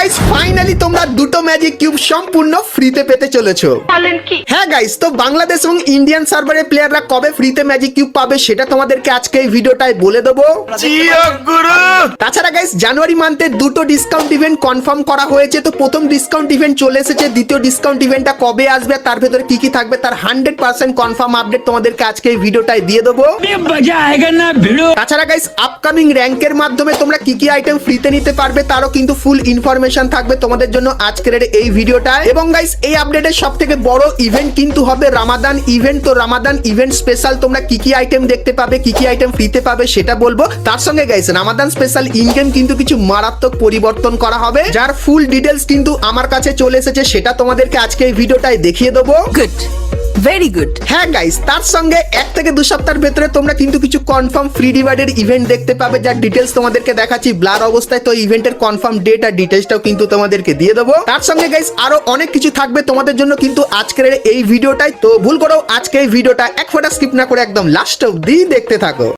Guys finally তোমরা দুটো magic cube সম্পূর্ণ ফ্রিতে পেতে চলেছো। হ্যাঁ গাইস, তো বাংলাদেশ এবং ইন্ডিয়ান সার্ভারের প্লেয়াররা কবে ফ্রিতে ম্যাজিক কিউব পাবে সেটা তোমাদেরকে আজকে এই ভিডিওটায় বলে দেবো। তাছাড়া গাইস জানুয়ারি মান্থে দুটো ডিসকাউন্ট ইভেন্ট কনফার্ম করা হয়েছে। তো প্রথম ডিসকাউন্ট ইভেন্ট চলে এসেছে, দ্বিতীয় ডিসকাউন্ট ইভেন্টটা কবে আসবে, তার ভেতরে কি কি থাকবে তার 100% কনফার্ম আপডেট তোমাদেরকে আজকে এই ভিডিওটায় দিয়ে দেবো। তাছাড়া গাইস আপকামিং র্যাঙ্কের মাধ্যমে তোমরা কি কি আইটেম ফ্রিতে নিতে পারবে তারও কিন্তু ফুল ইনফরমেশন থাকবে তোমাদের জন্য আজকের এই ভিডিওটা। এবং গাইস এই আপডেটের সবথেকে বড় ইভেন্ট কিন্তু হবে রামাদান ইভেন্ট। তো রামাদান ইভেন্ট স্পেশাল তোমরা কি কি আইটেম দেখতে পাবে, কি কি আইটেম ফ্রিতে পাবে সেটা বলবো। তার সঙ্গে guys Ramadan special in game কিন্তু কিছু মারাত্মক পরিবর্তন করা হবে, যার ফুল ডিটেলস কিন্তু আমার কাছে চলে এসেছে, সেটা তোমাদেরকে আজকে এই ভিডিওটায় দেখিয়ে দেবো। Good, very good. হ্যাঁ গাইস, তার সঙ্গে 1 থেকে 2 সপ্তাহের ভেতরে তোমরা কিন্তু কিছু কনফার্ম ফ্রি ডিভাইডের ইভেন্ট দেখতে পাবে, যার ডিটেলস তোমাদেরকে দেখাচ্ছি ব্লার অবস্থায়। তো ইভেন্টের কনফার্ম ডেট আর ডিটেলসটাও কিন্তু তোমাদেরকে দিয়ে দেবো। তার সঙ্গে গাইস আরো অনেক কিছু থাকবে তোমাদের জন্য কিন্তু আজকের এই ভিডিওটাই। তো ভুল করো আজকে এই ভিডিওটা এক ফোঁটা স্কিপ না করে একদম লাস্ট অবধি দেখতে থাকো।